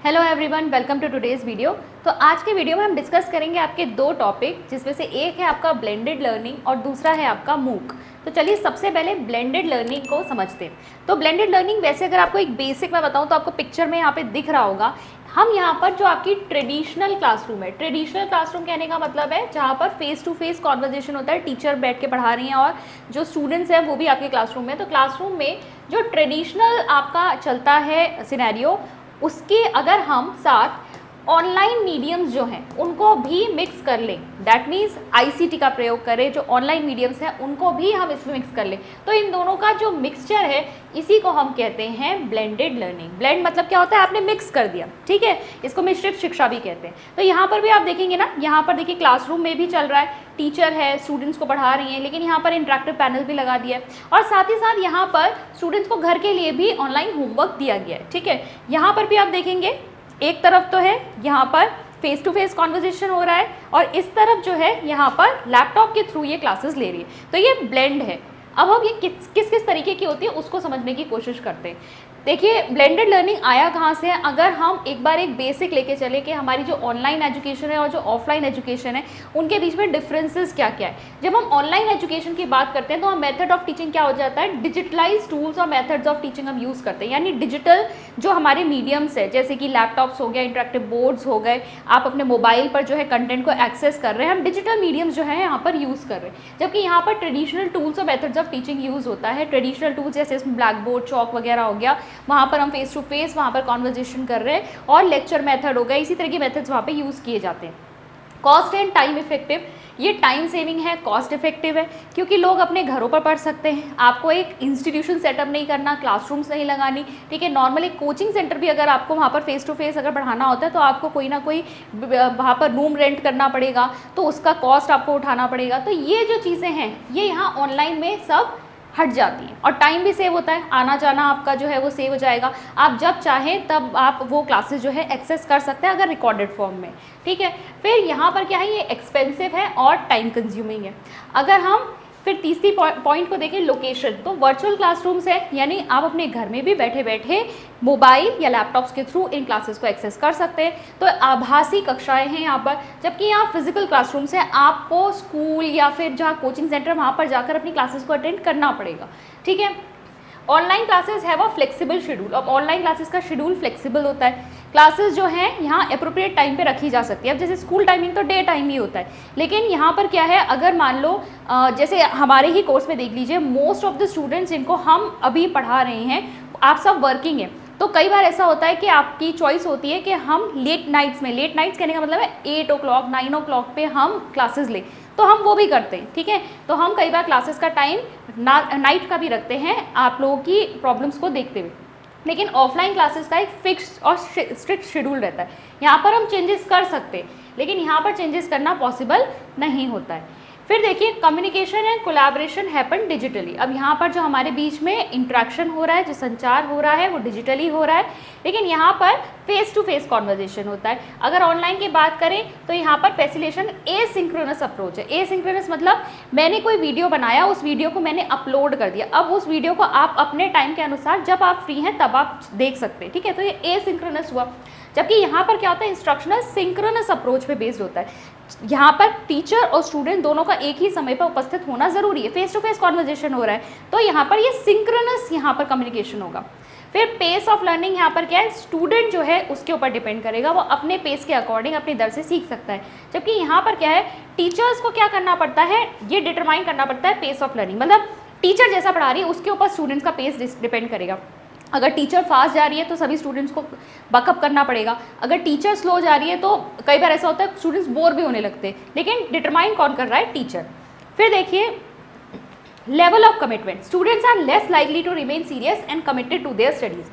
Hello everyone, welcome to today's video. तो आज के वीडियो में हम डिस्कस करेंगे आपके दो टॉपिक, जिसमें से एक है आपका ब्लेंडेड लर्निंग और दूसरा है आपका मूक। तो चलिए सबसे पहले ब्लेंडेड लर्निंग को समझते हैं। तो ब्लेंडेड लर्निंग वैसे अगर आपको एक बेसिक मैं बताऊं तो आपको पिक्चर में यहाँ पे दिख रहा होगा। हम यहाँ पर जो आपकी ट्रेडिशनल क्लासरूम है, ट्रेडिशनल क्लासरूम कहने का मतलब है जहाँ पर फेस टू फेस कॉन्वर्जेशन होता है, टीचर बैठ के पढ़ा रही हैं और जो स्टूडेंट्स हैं वो भी आपके क्लासरूम में। तो क्लासरूम में जो ट्रेडिशनल आपका चलता है सिनेरियो, उसके अगर हम साथ ऑनलाइन मीडियम्स जो हैं उनको भी मिक्स कर लें, दैट मीन्स आईसीटी का प्रयोग करें, जो ऑनलाइन मीडियम्स हैं उनको भी हम इसमें मिक्स कर लें, तो इन दोनों का जो मिक्सचर है इसी को हम कहते हैं ब्लेंडेड लर्निंग। ब्लेंड मतलब क्या होता है, आपने मिक्स कर दिया, ठीक है। इसको मिश्रित शिक्षा भी कहते हैं। तो यहाँ पर भी आप देखेंगे ना, यहाँ पर देखिए क्लासरूम में भी चल रहा है, टीचर है, स्टूडेंट्स को पढ़ा रही हैं, लेकिन यहाँ पर इंटरेक्टिव पैनल भी लगा दिया है और साथ ही साथ यहाँ पर स्टूडेंट्स को घर के लिए भी ऑनलाइन होमवर्क दिया गया है, ठीक है। यहाँ पर भी आप देखेंगे एक तरफ तो है यहाँ पर फेस टू फेस कॉन्वर्जेशन हो रहा है और इस तरफ जो है यहाँ पर लैपटॉप के थ्रू ये क्लासेस ले रही है, तो ये ब्लेंड है। अब हम ये किस किस तरीके की होती है उसको समझने की कोशिश करते हैं। देखिए ब्लेंडेड लर्निंग आया कहाँ से है, अगर हम एक बार एक बेसिक लेके चले कि हमारी जो ऑनलाइन एजुकेशन है और जो ऑफलाइन एजुकेशन है उनके बीच में डिफरेंसेस क्या क्या है। जब हम ऑनलाइन एजुकेशन की बात करते हैं तो हम मेथड ऑफ टीचिंग क्या हो जाता है, डिजिटलाइज टूल्स और मेथड्स ऑफ टीचिंग हम यूज़ करते हैं, यानी डिजिटल जो हमारे मीडियम्स है जैसे कि लैपटॉप्स हो गया, इंटरेक्टिव बोर्ड्स हो गए, आप अपने मोबाइल पर जो है कंटेंट को एक्सेस कर रहे हैं, हम डिजिटल मीडियम्स जो है यहाँ पर यूज़ कर रहे हैं। जबकि यहाँ पर ट्रेडिशनल टूल्स और मेथड्स ऑफ टीचिंग यूज़ होता है। ट्रेडिशनल टूल्स जैसे इसमें ब्लैक बोर्ड, चॉक वगैरह हो गया, वहाँ पर हम फेस टू फेस वहाँ पर कॉन्वर्जेशन कर रहे हैं, और लेक्चर मेथड हो गया, इसी तरह के मेथड्स वहाँ पे यूज़ किए जाते हैं। कॉस्ट एंड टाइम इफेक्टिव, ये टाइम सेविंग है, कॉस्ट इफेक्टिव है, क्योंकि लोग अपने घरों पर पढ़ सकते हैं। आपको एक इंस्टीट्यूशन सेटअप नहीं करना, क्लासरूम्स नहीं लगानी, ठीक है। नॉर्मली कोचिंग सेंटर भी अगर आपको वहाँ पर फेस टू फेस अगर पढ़ाना होता है तो आपको कोई ना कोई वहाँ पर रूम रेंट करना पड़ेगा, तो उसका कॉस्ट आपको उठाना पड़ेगा। तो ये जो चीज़ें हैं ये यहाँ ऑनलाइन में सब हट जाती हैं और टाइम भी सेव होता है, आना जाना आपका जो है वो सेव हो जाएगा। आप जब चाहें तब आप वो क्लासेस जो है एक्सेस कर सकते हैं अगर रिकॉर्डेड फॉर्म में, ठीक है। फिर यहाँ पर क्या है, ये एक्सपेंसिव है और टाइम कंज्यूमिंग है। अगर हम फिर तीसरी पॉइंट को देखें, लोकेशन, तो वर्चुअल क्लासरूम्स है, यानी आप अपने घर में भी बैठे बैठे मोबाइल या लैपटॉप्स के थ्रू इन क्लासेस को एक्सेस कर सकते हैं। तो आभासी कक्षाएं हैं यहाँ पर, जबकि यहाँ फिजिकल क्लासरूम्स है, आपको स्कूल या फिर जहाँ कोचिंग सेंटर वहाँ पर जाकर अपनी क्लासेस को अटेंड करना पड़ेगा, ठीक है। Online classes have a flexible schedule, अब ऑनलाइन क्लासेस का शेड्यूल फ्लेक्सिबल होता है। क्लासेस जो हैं यहाँ अप्रोप्रिएट टाइम पे रखी जा सकती है। अब जैसे स्कूल टाइमिंग तो डे टाइम ही होता है, लेकिन यहाँ पर क्या है, अगर मान लो जैसे हमारे ही कोर्स में देख लीजिए, मोस्ट ऑफ द स्टूडेंट्स जिनको हम अभी पढ़ा रहे हैं आप सब वर्किंग हैं, तो कई बार ऐसा होता है कि आपकी चॉइस होती है कि हम लेट नाइट्स में, लेट नाइट्स कहने का मतलब है 8 o'clock 9 o'clock पे हम क्लासेस लें, तो हम वो भी करते हैं, ठीक है। तो हम कई बार क्लासेस का टाइम नाइट का भी रखते हैं आप लोगों की प्रॉब्लम्स को देखते हुए। लेकिन ऑफलाइन क्लासेस का एक फिक्स और स्ट्रिक्ट शेड्यूल रहता है, यहाँ पर हम चेंजेस कर सकते हैं, लेकिन यहाँ पर चेंजेस करना पॉसिबल नहीं होता है। फिर देखिए communication and collaboration happen digitally, अब यहाँ पर जो हमारे बीच में इंट्रैक्शन हो रहा है, जो संचार हो रहा है वो डिजिटली हो रहा है, लेकिन यहाँ पर फेस टू फेस कॉन्वर्जेशन होता है। अगर ऑनलाइन की बात करें तो यहाँ पर फैसिलिटेशन एसिंक्रोनस अप्रोच है। एसिंक्रोनस मतलब मैंने कोई वीडियो बनाया, उस वीडियो को मैंने अपलोड कर दिया, अब उस वीडियो को आप अपने टाइम के अनुसार जब आप फ्री हैं तब आप देख सकते हैं, ठीक है। तो ये एसिंक्रोनस हुआ। जबकि यहाँ पर क्या होता है, इंस्ट्रक्शनल सिंक्रोनस अप्रोच पे बेस्ड होता है। यहाँ पर टीचर और स्टूडेंट दोनों का एक ही समय पर उपस्थित होना जरूरी है, फेस टू फेस कॉन्वर्जेशन हो रहा है, तो यहाँ पर ये सिंक्रोनस यहाँ पर कम्युनिकेशन होगा। फिर पेस ऑफ लर्निंग यहाँ पर क्या है, स्टूडेंट जो है उसके ऊपर डिपेंड करेगा, वो अपने पेस के अकॉर्डिंग अपनी दर से सीख सकता है। जबकि यहाँ पर क्या है, टीचर्स को क्या करना पड़ता है, ये डिटरमाइन करना पड़ता है पेस ऑफ लर्निंग, मतलब टीचर जैसा पढ़ा रही है उसके ऊपर स्टूडेंट्स का पेस डिपेंड करेगा। अगर टीचर फास्ट जा रही है तो सभी स्टूडेंट्स को बकअप करना पड़ेगा, अगर टीचर स्लो जा रही है तो कई बार ऐसा होता है स्टूडेंट्स बोर भी होने लगते हैं, लेकिन डिटरमाइन कौन कर रहा है, टीचर। फिर देखिए level of commitment, students are less likely to remain serious and committed to their studies.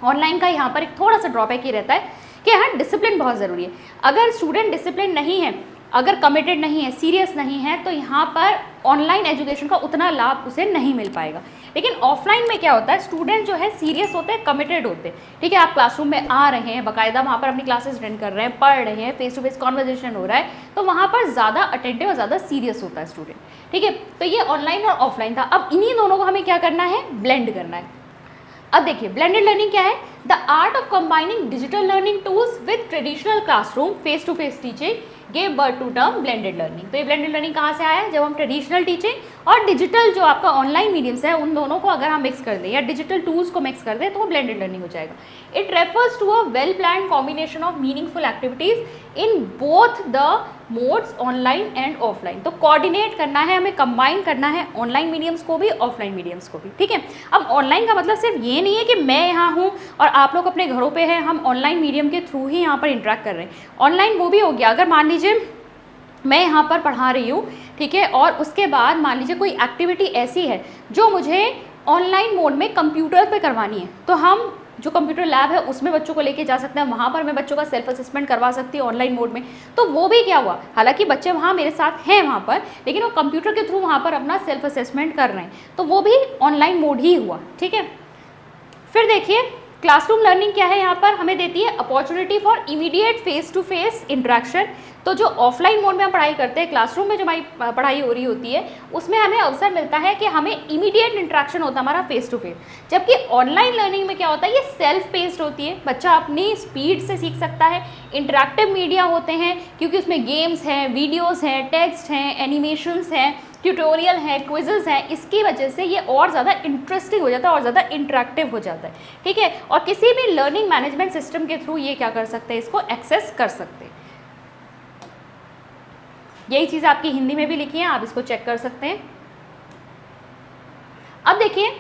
Online का यहाँ पर एक थोड़ा सा ड्रॉबैक ये रहता है कि यहाँ डिसिप्लिन बहुत ज़रूरी है। अगर स्टूडेंट डिसिप्लिन नहीं है, अगर कमिटेड नहीं है, सीरियस नहीं है, तो यहाँ पर ऑनलाइन एजुकेशन का उतना लाभ उसे नहीं मिल पाएगा। लेकिन ऑफलाइन में क्या होता है, स्टूडेंट जो है सीरियस होते हैं, कमिटेड होते हैं, ठीक है। आप क्लासरूम में आ रहे हैं, बाकायदा वहाँ पर अपनी क्लासेस अटेंड कर रहे हैं, पढ़ रहे हैं, फेस टू फेस कॉन्वर्जेशन हो रहा है, तो वहाँ पर ज़्यादा अटेंटिव और ज़्यादा सीरियस होता है स्टूडेंट, ठीक है। तो ये ऑनलाइन और ऑफलाइन था। अब इन्हीं दोनों को हमें क्या करना है, ब्लेंड करना है। अब देखिए ब्लेंडेड लर्निंग क्या है, the art of combining digital learning tools with traditional classroom face to face teaching gave birth to term blended learning. तो ये ब्लेंडेड लर्निंग कहाँ से आया है, जब हम ट्रेडिशनल टीचिंग और डिजिटल जो आपका ऑनलाइन मीडियम्स है उन दोनों को अगर हम मिक्स कर दें या डिजिटल टूल्स को मिक्स कर दें तो वो ब्लेंडेड लर्निंग हो जाएगा। It refers to a well plan combination of meaningful activities in both the modes online and offline. तो कोऑर्डिनेट करना है, हमें कंबाइन करना है ऑनलाइन मीडियम्स को भी ऑफलाइन मीडियम्स को भी, ठीक है। अब ऑनलाइन का मतलब सिर्फ ये नहीं है कि मैं यहाँ हूँ और आप लोग अपने घरों पे हैं, हम ऑनलाइन मीडियम के थ्रू ही यहाँ पर इंटरेक्ट कर रहे हैं। ऑनलाइन वो भी हो गया, अगर मान लीजिए मैं यहाँ पर पढ़ा रही हूँ, ठीक है, और उसके बाद मान लीजिए कोई एक्टिविटी ऐसी है जो मुझे ऑनलाइन मोड में कंप्यूटर पे करवानी है, तो हम जो कंप्यूटर लैब है उसमें बच्चों को लेके जा सकते हैं, वहाँ पर मैं बच्चों का सेल्फ असेसमेंट करवा सकती हूँ ऑनलाइन मोड में। तो वो भी क्या हुआ, हालांकि बच्चे वहाँ मेरे साथ हैं वहाँ पर, लेकिन वो कंप्यूटर के थ्रू वहाँ पर अपना सेल्फ असेसमेंट कर रहे हैं, तो वो भी ऑनलाइन मोड ही हुआ, ठीक है। फिर देखिए क्लासरूम लर्निंग क्या है, यहाँ पर हमें देती है opportunity for immediate face to face interaction. तो जो ऑफलाइन मोड में हम पढ़ाई करते हैं, क्लासरूम में जो हमारी पढ़ाई हो रही होती है, उसमें हमें अवसर मिलता है कि हमें इमीडिएट इंटरेक्शन होता है हमारा फेस टू फेस। जबकि ऑनलाइन लर्निंग में क्या होता है, ये सेल्फ पेस्ड होती है, बच्चा अपनी स्पीड से सीख सकता है। इंटरेक्टिव मीडिया होते हैं क्योंकि उसमें गेम्स हैं, वीडियोज़ हैं, टेक्स्ट हैं, एनिमेशंस हैं, ट्यूटोरियल है, क्विजेस हैं, इसकी वजह से ये और ज़्यादा इंटरेस्टिंग हो जाता है और ज़्यादा इंटरेक्टिव हो जाता है, ठीक है। और किसी भी लर्निंग मैनेजमेंट सिस्टम के थ्रू ये क्या कर सकते हैं, इसको एक्सेस कर सकते हैं। यही चीज़ आपकी हिंदी में भी लिखी है, आप इसको चेक कर सकते हैं। अब देखिए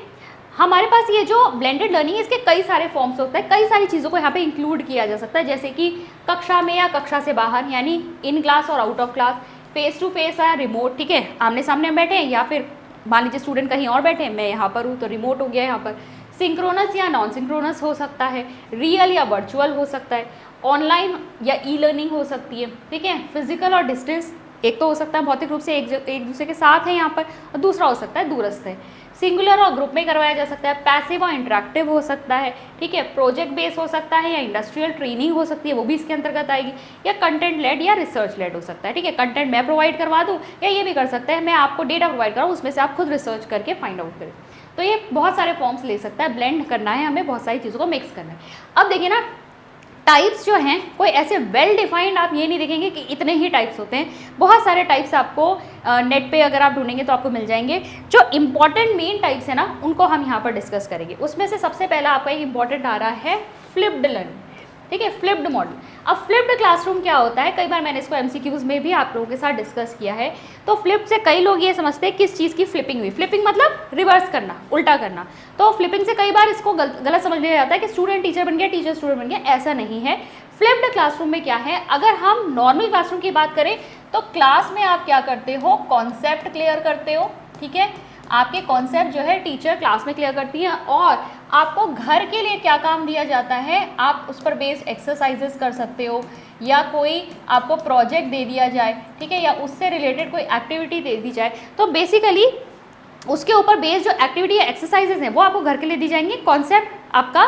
हमारे पास ये जो ब्लेंडेड लर्निंग है, इसके कई सारे फॉर्म्स होते हैं, कई सारी चीज़ों को यहाँ पे इंक्लूड किया जा सकता है, जैसे कि कक्षा में या कक्षा से बाहर, यानी इन क्लास और out of class, face to face या रिमोट, ठीक है, आमने सामने हम बैठे हैं, या फिर मान लीजिए स्टूडेंट कहीं और बैठे हैं, मैं यहाँ पर हूँ तो रिमोट हो गया यहाँ पर। सिंक्रोनस या नॉन सिंक्रोनस हो सकता है, रियल या वर्चुअल हो सकता है, ऑनलाइन या ई लर्निंग हो सकती है, ठीक है। फिजिकल और डिस्टेंस, एक तो हो सकता है भौतिक रूप से एक दूसरे के साथ है यहाँ पर, और दूसरा हो सकता है दूरस्थ है। सिंगुलर और ग्रुप में करवाया जा सकता है, पैसिव और इंटरेक्टिव हो सकता है, ठीक है, प्रोजेक्ट बेस हो सकता है, या इंडस्ट्रियल ट्रेनिंग हो सकती है, वो भी इसके अंतर्गत आएगी, या कंटेंट लेड या रिसर्च लेड हो सकता है, ठीक है। कंटेंट मैं प्रोवाइड करवा दूँ, या ये भी कर सकता है मैं आपको डेटा प्रोवाइड कराऊँ, उसमें से आप खुद रिसर्च करके फाइंड आउट करें। तो ये बहुत सारे फॉर्म्स ले सकता है, ब्लेंड करना है हमें, बहुत सारी चीज़ों को मिक्स करना है। अब देखिए ना, टाइप्स जो हैं कोई ऐसे वेल डिफाइंड आप ये नहीं देखेंगे कि इतने ही टाइप्स होते हैं, बहुत सारे टाइप्स आपको नेट पे अगर आप ढूंढेंगे तो आपको मिल जाएंगे। जो इंपॉर्टेंट मेन टाइप्स है ना, उनको हम यहाँ पर डिस्कस करेंगे। उसमें से सबसे पहला आपका एक इंपॉर्टेंट आ रहा है फ्लिप्ड लर्निंग, ठीक है, फ्लिप्ड मॉडल। अब फ्लिप्ड क्लासरूम क्या होता है, कई बार मैंने इसको एमसीक्यूज में भी आप लोगों के साथ डिस्कस किया है। तो फ्लिप से कई लोग ये समझते हैं किस चीज़ की फ्लिपिंग हुई, फ्लिपिंग मतलब रिवर्स करना, उल्टा करना। तो फ्लिपिंग से कई बार इसको गलत समझ लिया जाता है कि स्टूडेंट टीचर बन गया, टीचर स्टूडेंट बन गया, ऐसा नहीं है। फ्लिप्ड क्लासरूम में क्या है, अगर हम नॉर्मल क्लासरूम की बात करें तो क्लास में आप क्या करते हो, कॉन्सेप्ट क्लियर करते हो, ठीक है, आपके कॉन्सेप्ट जो है टीचर क्लास में क्लियर करती हैं, और आपको घर के लिए क्या काम दिया जाता है, आप उस पर बेस्ड एक्सरसाइजेस कर सकते हो, या कोई आपको प्रोजेक्ट दे दिया जाए, ठीक है, या उससे रिलेटेड कोई एक्टिविटी दे दी जाए, तो बेसिकली उसके ऊपर बेस्ड जो एक्टिविटी या एक्सरसाइजेस हैं वो आपको घर के लिए दी जाएंगी, कॉन्सेप्ट आपका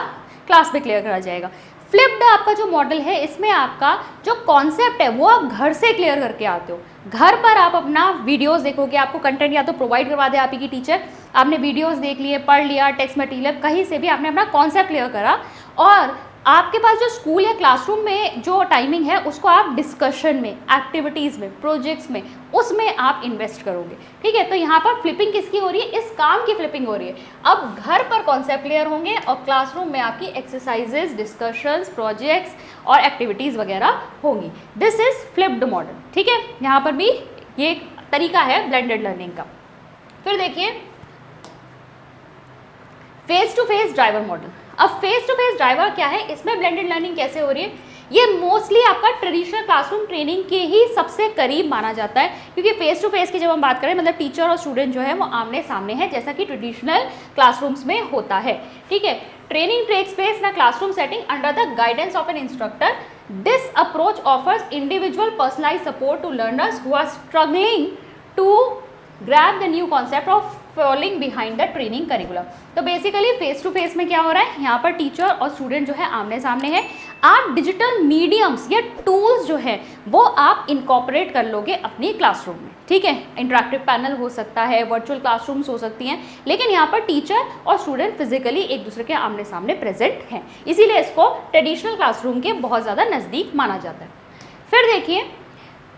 क्लास में क्लियर करा जाएगा। फ्लिप्ड आपका जो मॉडल है, इसमें आपका जो कॉन्सेप्ट है वो आप घर से क्लियर करके आते हो, घर पर आप अपना वीडियोस देखोगे, आपको कंटेंट या तो प्रोवाइड करवा दे आपकी टीचर, आपने वीडियोस देख लिए, पढ़ लिया, टेक्स्ट मटीरियल कहीं से भी आपने अपना कॉन्सेप्ट क्लियर करा, और आपके पास जो स्कूल या क्लासरूम में जो टाइमिंग है उसको आप डिस्कशन में, एक्टिविटीज़ में, प्रोजेक्ट्स में, उसमें आप इन्वेस्ट करोगे, ठीक है। तो यहाँ पर फ्लिपिंग किसकी हो रही है, इस काम की फ्लिपिंग हो रही है। अब घर पर कॉन्सेप्ट क्लियर होंगे और क्लासरूम में आपकी एक्सरसाइजेज, डिस्कशंस, प्रोजेक्ट्स और एक्टिविटीज़ वगैरह होंगी। दिस इज फ्लिप्ड मॉडल, ठीक है। यहाँ पर भी ये एक तरीका है ब्लेंडेड लर्निंग का। फिर देखिए face to face driver model. अब फेस टू फेस ड्राइवर क्या है, इसमें ब्लेंडेड लर्निंग कैसे हो रही है, ये मोस्टली आपका ट्रेडिशनल क्लासरूम ट्रेनिंग के ही सबसे करीब माना जाता है, क्योंकि फेस टू फेस की जब हम बात करें मतलब टीचर और स्टूडेंट जो है वो आमने सामने है, जैसा कि ट्रेडिशनल क्लासरूम्स में होता है, ठीक है। Training takes place in a classroom setting under the guidance of an instructor. This approach offers individual personalized support to learners who are struggling to grab the new concept of following behind the training curriculum. तो basically face to face में क्या हो रहा है, यहाँ पर teacher और student जो है आमने सामने है, आप डिजिटल मीडियम्स या टूल्स जो है वो आप इनकॉर्पोरेट कर लोगे अपनी क्लासरूम में, ठीक है। इंटरेक्टिव पैनल हो सकता है, वर्चुअल क्लासरूम्स हो सकती हैं, लेकिन यहाँ पर टीचर और स्टूडेंट फिजिकली एक दूसरे के आमने सामने प्रेजेंट हैं, इसीलिए इसको ट्रेडिशनल क्लासरूम के बहुत ज़्यादा नज़दीक माना जाता है। फिर देखिए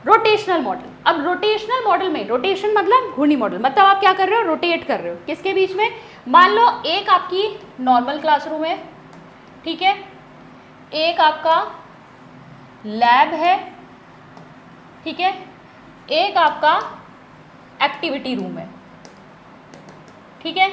रोटेशनल मॉडल। अब रोटेशनल मॉडल में, रोटेशन मतलब घूर्णी मॉडल, मतलब आप क्या कर रहे हो, रोटेट कर रहे हो किसके बीच में। मान लो एक आपकी नॉर्मल क्लासरूम है, ठीक है, एक आपका लैब है, ठीक है, एक आपका एक्टिविटी रूम है, ठीक है।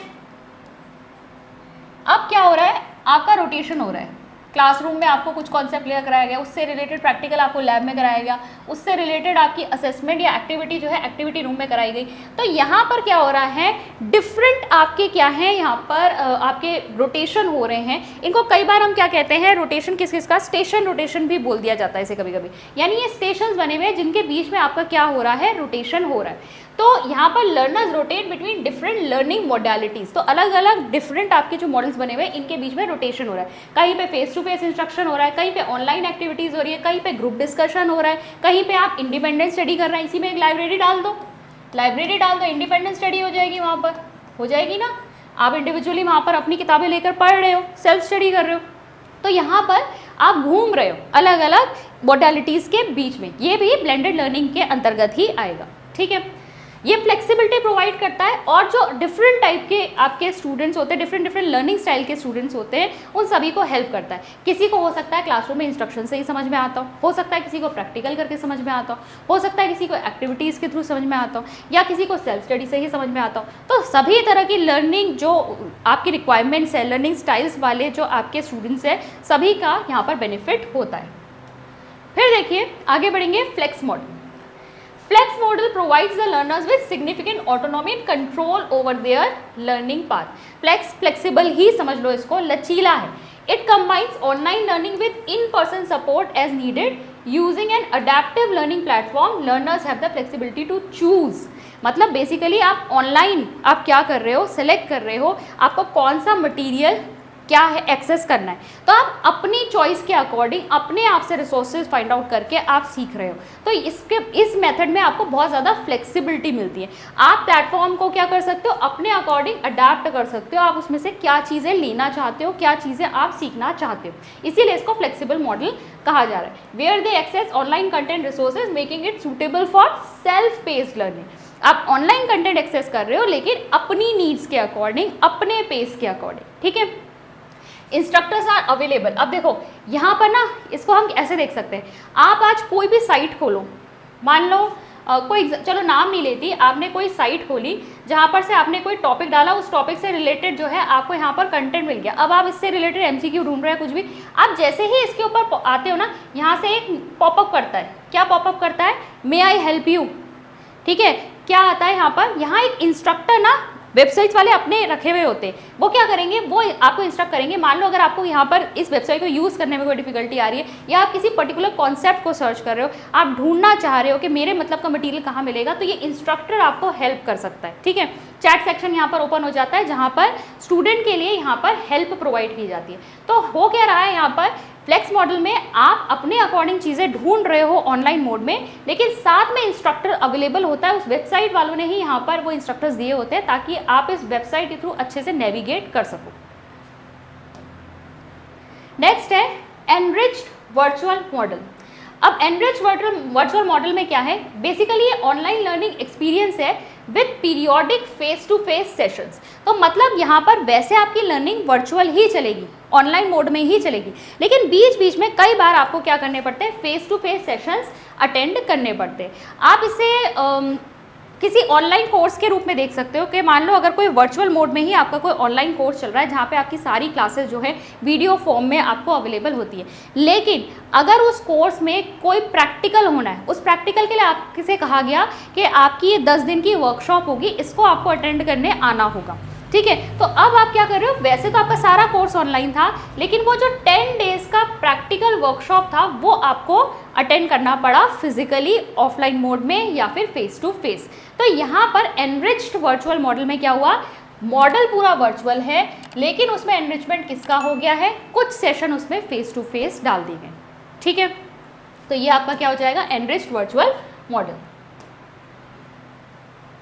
अब क्या हो रहा है, आपका रोटेशन हो रहा है। क्लासरूम में आपको कुछ कॉन्सेप्ट क्लियर कराया गया, उससे रिलेटेड प्रैक्टिकल आपको लैब में कराया गया, उससे रिलेटेड आपकी असेसमेंट या एक्टिविटी जो है एक्टिविटी रूम में कराई गई। तो यहाँ पर क्या हो रहा है, डिफरेंट आपके क्या है, यहाँ पर आपके रोटेशन हो रहे हैं। इनको कई बार हम क्या कहते हैं, रोटेशन किस किस का, स्टेशन रोटेशन भी बोल दिया जाता है इसे कभी कभी। यानी ये स्टेशन बने हुए हैं जिनके बीच में आपका क्या हो रहा है, रोटेशन हो रहा है। तो यहाँ पर learners rotate between different learning modalities. तो अलग अलग डिफरेंट आपके जो मॉडल्स बने हुए हैं इनके बीच में रोटेशन हो रहा है। कहीं पे फेस टू फेस इंस्ट्रक्शन हो रहा है, कहीं पे ऑनलाइन एक्टिविटीज़ हो रही है, कहीं पे ग्रुप डिस्कशन हो रहा है, कहीं पे आप इंडिपेंडेंट स्टडी कर रहे हैं। इसी में एक लाइब्रेरी डाल दो, लाइब्रेरी डाल दो, इंडिपेंडेंट स्टडी हो जाएगी, वहाँ पर हो जाएगी ना। आप इंडिविजुअली वहाँ पर अपनी किताबें लेकर पढ़ रहे हो, सेल्फ स्टडी कर रहे हो। तो यहाँ पर आप घूम रहे हो अलग अलग मॉडलिटीज़ के बीच में, ये भी ब्लेंडेड लर्निंग के अंतर्गत ही आएगा, ठीक है। ये फ्लेक्सिबिलिटी प्रोवाइड करता है और जो डिफरेंट टाइप के आपके स्टूडेंट्स होते हैं, डिफरेंट डिफरेंट लर्निंग स्टाइल के स्टूडेंट्स होते हैं, उन सभी को हेल्प करता है। किसी को हो सकता है क्लासरूम में इंस्ट्रक्शन से ही समझ में आता हो सकता है किसी को प्रैक्टिकल करके समझ में आता हो सकता है किसी को एक्टिविटीज़ के थ्रू समझ में आता हो, या किसी को सेल्फ स्टडी से ही समझ में आता हो। तो सभी तरह की लर्निंग जो आपकी रिक्वायरमेंट्स है, लर्निंग स्टाइल्स वाले जो आपके स्टूडेंट्स हैं, सभी का यहाँ पर बेनिफिट होता है। फिर देखिए आगे बढ़ेंगे, flex model. Flex model provides the learners with significant autonomy and control over their learning path. Flex flexible ही समझ लो इसको, लचीला है। It combines online learning with in-person support as needed. Using an adaptive learning platform, learners have the flexibility to choose. मतलब basically आप online आप क्या कर रहे हो, सेलेक्ट कर रहे हो आपको कौन सा मटीरियल क्या है एक्सेस करना है, तो आप अपनी चॉइस के अकॉर्डिंग अपने आप से रिसोर्सेज फाइंड आउट करके आप सीख रहे हो। तो इस मेथड में आपको बहुत ज़्यादा फ्लेक्सिबिलिटी मिलती है। आप प्लेटफॉर्म को क्या कर सकते हो, अपने अकॉर्डिंग अडाप्ट कर सकते हो, आप उसमें से क्या चीज़ें लेना चाहते हो, क्या चीज़ें आप सीखना चाहते हो, इसीलिए इसको फ्लेक्सिबल मॉडल कहा जा रहा है। Where they access online content resources making it suitable for self paced learning. आप ऑनलाइन कंटेंट एक्सेस कर रहे हो लेकिन अपनी नीड्स के अकॉर्डिंग, अपने पेस के अकॉर्डिंग, ठीक है। Instructors are available. अब देखो यहाँ पर ना इसको हम ऐसे देख सकते हैं, आप आज कोई भी साइट खोलो, मान लो कोई, चलो नाम नहीं लेती, आपने कोई साइट खोली जहाँ पर से आपने कोई टॉपिक डाला, उस टॉपिक से रिलेटेड जो है आपको यहाँ पर कंटेंट मिल गया। अब आप इससे रिलेटेड एमसीक्यू ढूंढ रहे हैं, कुछ भी, आप जैसे ही इसके ऊपर आते हो ना, यहाँ से एक पॉपअप करता है। क्या पॉपअप करता है, मे आई हेल्प यू, ठीक है। क्या आता है यहाँ पर, यहाँ एक इंस्ट्रक्टर ना वेबसाइट्स वाले अपने रखे हुए होते हैं, वो क्या करेंगे, वो आपको इंस्ट्रक्ट करेंगे। मान लो अगर आपको यहाँ पर इस वेबसाइट को यूज़ करने में कोई डिफिकल्टी आ रही है, या आप किसी पर्टिकुलर कॉन्सेप्ट को सर्च कर रहे हो, आप ढूंढना चाह रहे हो कि मेरे मतलब का मटेरियल कहाँ मिलेगा, तो ये इंस्ट्रक्टर आपको हेल्प कर सकता है, ठीक है। चैट सेक्शन यहाँ पर ओपन हो जाता है जहाँ पर स्टूडेंट के लिए यहाँ पर हेल्प प्रोवाइड की जाती है। तो हो क्या रहा है, यहाँ पर फ्लेक्स मॉडल में आप अपने अकॉर्डिंग चीज़ें ढूंढ रहे हो ऑनलाइन मोड में, लेकिन साथ में इंस्ट्रक्टर अवेलेबल होता है। उस वेबसाइट वालों ने ही यहाँ पर वो इंस्ट्रक्टर्स दिए होते हैं ताकि आप इस वेबसाइट के थ्रू अच्छे से नेविगेट कर सको। नेक्स्ट है एनरिच्ड वर्चुअल मॉडल। अब एनरिच्ड वर्चुअल मॉडल में क्या है, बेसिकली ये ऑनलाइन लर्निंग एक्सपीरियंस है with periodic face to face sessions. तो मतलब यहाँ पर वैसे आपकी लर्निंग वर्चुअल ही चलेगी, ऑनलाइन मोड में ही चलेगी, लेकिन बीच बीच में कई बार आपको क्या करने पड़ते हैं, face to face sessions attend करने पड़ते हैं। आप इसे किसी ऑनलाइन कोर्स के रूप में देख सकते हो कि मान लो अगर कोई वर्चुअल मोड में ही आपका कोई ऑनलाइन कोर्स चल रहा है जहाँ पे आपकी सारी क्लासेस जो है वीडियो फॉर्म में आपको अवेलेबल होती है, लेकिन अगर उस कोर्स में कोई प्रैक्टिकल होना है, उस प्रैक्टिकल के लिए आपसे कहा गया कि आपकी ये 10 दिन की वर्कशॉप होगी, इसको आपको अटेंड करने आना होगा, ठीक है। तो अब आप क्या कर रहे हो, वैसे तो आपका सारा कोर्स ऑनलाइन था, लेकिन वो जो 10 डेज का प्रैक्टिकल वर्कशॉप था वो आपको अटेंड करना पड़ा फिजिकली ऑफलाइन मोड में या फिर फेस टू फेस। तो यहाँ पर एनरिच्ड वर्चुअल मॉडल में क्या हुआ, मॉडल पूरा वर्चुअल है, लेकिन उसमें एनरिचमेंट किसका हो गया है, कुछ सेशन उसमें फेस टू फेस डाल दिए गए। ठीक है, तो ये आपका क्या हो जाएगा, एनरिच्ड वर्चुअल मॉडल।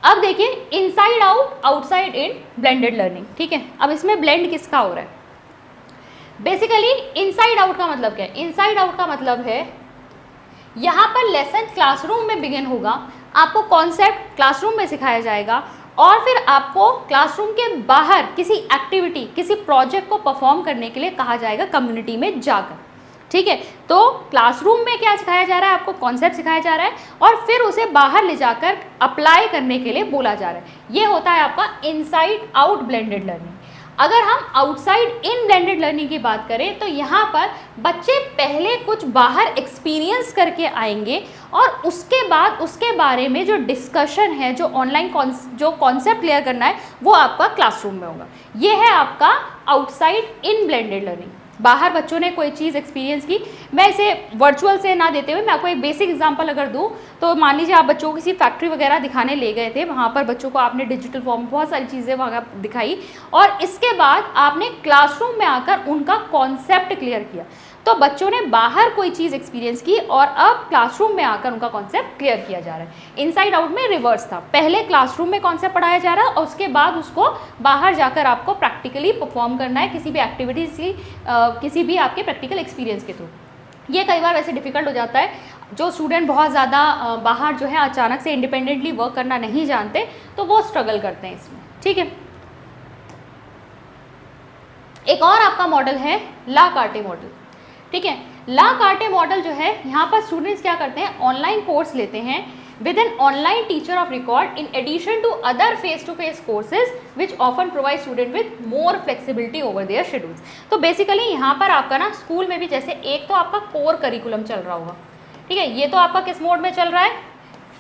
अब देखिए inside out, outside in, blended learning. ठीक है, अब इसमें ब्लेंड किसका हो रहा है, बेसिकली इनसाइड आउट का मतलब क्या है, इनसाइड आउट का मतलब है यहाँ पर लेसन क्लासरूम में बिगिन होगा, आपको कॉन्सेप्ट क्लासरूम में सिखाया जाएगा और फिर आपको क्लासरूम के बाहर किसी एक्टिविटी, किसी प्रोजेक्ट को परफॉर्म करने के लिए कहा जाएगा कम्युनिटी में जाकर। ठीक है, तो क्लासरूम में क्या सिखाया जा रहा है, आपको कॉन्सेप्ट सिखाया जा रहा है और फिर उसे बाहर ले जाकर अप्लाई करने के लिए बोला जा रहा है। ये होता है आपका इनसाइड आउट ब्लेंडेड लर्निंग। अगर हम आउटसाइड इन ब्लेंडेड लर्निंग की बात करें तो यहाँ पर बच्चे पहले कुछ बाहर एक्सपीरियंस करके आएंगे और उसके बाद उसके बारे में जो डिस्कशन है, जो ऑनलाइन जो कॉन्सेप्ट क्लियर करना है, वो आपका क्लासरूम में होगा। ये है आपका आउटसाइड इन ब्लेंडेड लर्निंग। बाहर बच्चों ने कोई चीज़ एक्सपीरियंस की, मैं इसे वर्चुअल से ना देते हुए मैं आपको एक बेसिक एग्जांपल अगर दूं तो मान लीजिए आप बच्चों को किसी फैक्ट्री वगैरह दिखाने ले गए थे, वहाँ पर बच्चों को आपने डिजिटल फॉर्म बहुत सारी चीज़ें वहाँ दिखाई और इसके बाद आपने क्लासरूम में आकर उनका कॉन्सेप्ट क्लियर किया। तो बच्चों ने बाहर कोई चीज़ एक्सपीरियंस की और अब क्लासरूम में आकर उनका कॉन्सेप्ट क्लियर किया जा रहा है। इनसाइड आउट में रिवर्स था, पहले क्लासरूम में कॉन्सेप्ट पढ़ाया जा रहा है और उसके बाद उसको बाहर जाकर आपको प्रैक्टिकली परफॉर्म करना है किसी भी एक्टिविटी से, किसी भी आपके प्रैक्टिकल एक्सपीरियंस के थ्रू। ये कई बार वैसे डिफ़िकल्ट हो जाता है, जो स्टूडेंट बहुत ज़्यादा बाहर जो है अचानक से इंडिपेंडेंटली वर्क करना नहीं जानते तो वो स्ट्रगल करते हैं इसमें। ठीक है, एक और आपका मॉडल है ला कार्टे मॉडल। ठीक है, ला कार्टे मॉडल जो है, यहाँ पर स्टूडेंट्स क्या करते हैं, ऑनलाइन कोर्स लेते हैं with an online teacher of record in addition to other face-to-face courses which often provide student with more flexibility over their schedules। तो बेसिकली यहाँ पर आपका ना स्कूल में भी जैसे एक तो आपका कोर करिकुलम चल रहा होगा। ठीक है, ये तो आपका किस मोड में चल रहा है,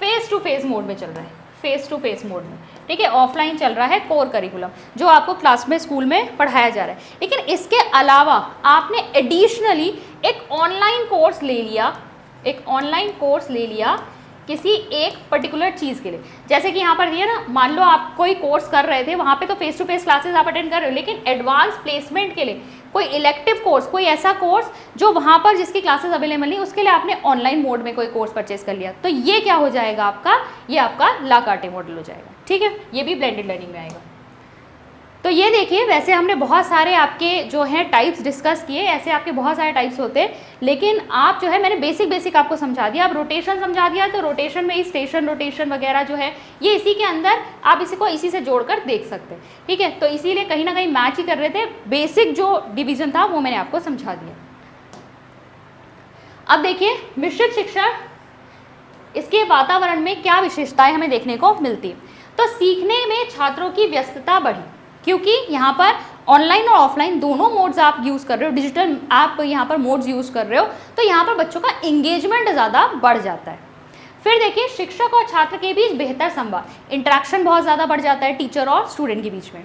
फेस टू फेस मोड में चल रहा है, फेस टू फेस मोड में। ठीक है, ऑफलाइन चल रहा है कोर करिकुलम जो आपको क्लास में स्कूल में पढ़ाया जा रहा है, लेकिन इसके अलावा आपने एडिशनली एक ऑनलाइन कोर्स ले लिया, एक ऑनलाइन कोर्स ले लिया किसी एक पर्टिकुलर चीज़ के लिए। जैसे कि यहाँ पर दिया ना, मान लो आप कोई कोर्स कर रहे थे, वहाँ पे तो फेस टू फेस क्लासेस आप अटेंड कर रहे हो, लेकिन एडवांस प्लेसमेंट के लिए कोई इलेक्टिव कोर्स, कोई ऐसा कोर्स जो वहाँ पर जिसकी क्लासेस अवेलेबल नहीं, उसके लिए आपने ऑनलाइन मोड में कोई कोर्स परचेज कर लिया, तो ये क्या हो जाएगा आपका, ये आपका ला कार्टे मॉडल हो जाएगा। ठीक है, ये भी ब्लेंडेड लर्निंग में आएगा। तो ये देखिए, वैसे हमने बहुत सारे आपके जो हैं टाइप्स डिस्कस किए, ऐसे आपके बहुत सारे टाइप्स होते हैं, लेकिन आप जो है मैंने बेसिक आपको समझा दिया। अब रोटेशन समझा दिया, तो रोटेशन में स्टेशन रोटेशन वगैरह जो है ये इसी के अंदर आप इसी को इसी से जोड़कर देख सकते हैं। ठीक है, तो इसीलिए कहीं ना कहीं मैच ही कर रहे थे, बेसिक जो डिवीजन था वो मैंने आपको समझा दिया। अब देखिए मिश्रित शिक्षा, इसके वातावरण में क्या विशेषताएं हमें देखने को मिलती है। तो सीखने में छात्रों की व्यस्तता बढ़ी, क्योंकि यहाँ पर ऑनलाइन और ऑफलाइन दोनों मोड्स आप यूज़ कर रहे हो, डिजिटल आप यहाँ पर मोड्स यूज़ कर रहे हो, तो यहाँ पर बच्चों का इंगेजमेंट ज़्यादा बढ़ जाता है। फिर देखिए शिक्षक और छात्र के बीच बेहतर संवाद, इंटरेक्शन बहुत ज़्यादा बढ़ जाता है टीचर और स्टूडेंट के बीच में।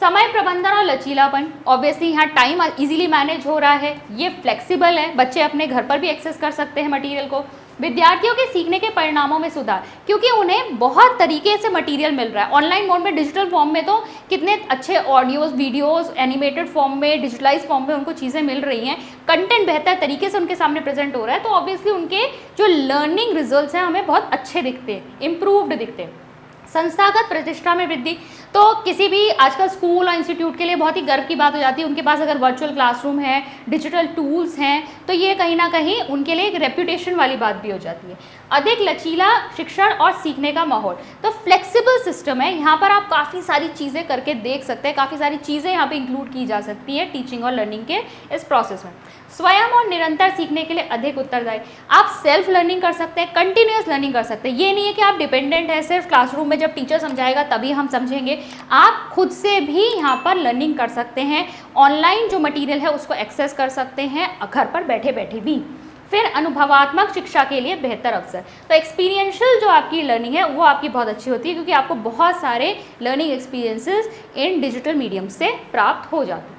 समय प्रबंधन और लचीलापन, ऑब्वियसली यहाँ टाइम इजीली मैनेज हो रहा है, ये फ्लेक्सिबल है, बच्चे अपने घर पर भी एक्सेस कर सकते हैं मटेरियल को। विद्यार्थियों के सीखने के परिणामों में सुधार, क्योंकि उन्हें बहुत तरीके से मटेरियल मिल रहा है ऑनलाइन मोड में, डिजिटल फॉर्म में तो कितने अच्छे ऑडियोज, वीडियोस, एनिमेटेड फॉर्म में, डिजिटलाइज फॉर्म में उनको चीज़ें मिल रही हैं, कंटेंट बेहतर तरीके से उनके सामने प्रेजेंट हो रहा है, तो ऑब्वियसली उनके जो लर्निंग रिजल्ट्स हैं हमें बहुत अच्छे दिखते हैं, इम्प्रूव्ड दिखते हैं। संस्थागत प्रतिष्ठा में वृद्धि, तो किसी भी आजकल स्कूल और इंस्टीट्यूट के लिए बहुत ही गर्व की बात हो जाती है, उनके पास अगर वर्चुअल क्लासरूम है, डिजिटल टूल्स हैं, तो ये कहीं ना कहीं उनके लिए एक रेप्यूटेशन वाली बात भी हो जाती है। अधिक लचीला शिक्षण और सीखने का माहौल, तो फ्लेक्सिबल सिस्टम है, यहाँ पर आप काफ़ी सारी चीज़ें करके देख सकते हैं, काफ़ी सारी चीज़ें यहाँ पे इंक्लूड की जा सकती है टीचिंग और लर्निंग के इस प्रोसेस में। स्वयं और निरंतर सीखने के लिए अधिक उत्तरदायी, आप सेल्फ लर्निंग कर सकते हैं, कंटिन्यूस लर्निंग कर सकते हैं, ये नहीं है कि आप डिपेंडेंट है सिर्फ क्लासरूम में जब टीचर समझाएगा तभी हम समझेंगे, आप खुद से भी यहाँ पर लर्निंग कर सकते हैं, ऑनलाइन जो मटेरियल है उसको एक्सेस कर सकते हैं घर पर बैठे बैठे भी। फिर अनुभवात्मक शिक्षा के लिए बेहतर अवसर, तो एक्सपीरियंशियल जो आपकी लर्निंग है वो आपकी बहुत अच्छी होती है, क्योंकि आपको बहुत सारे learning experiences in digital medium से प्राप्त हो जाते हैं।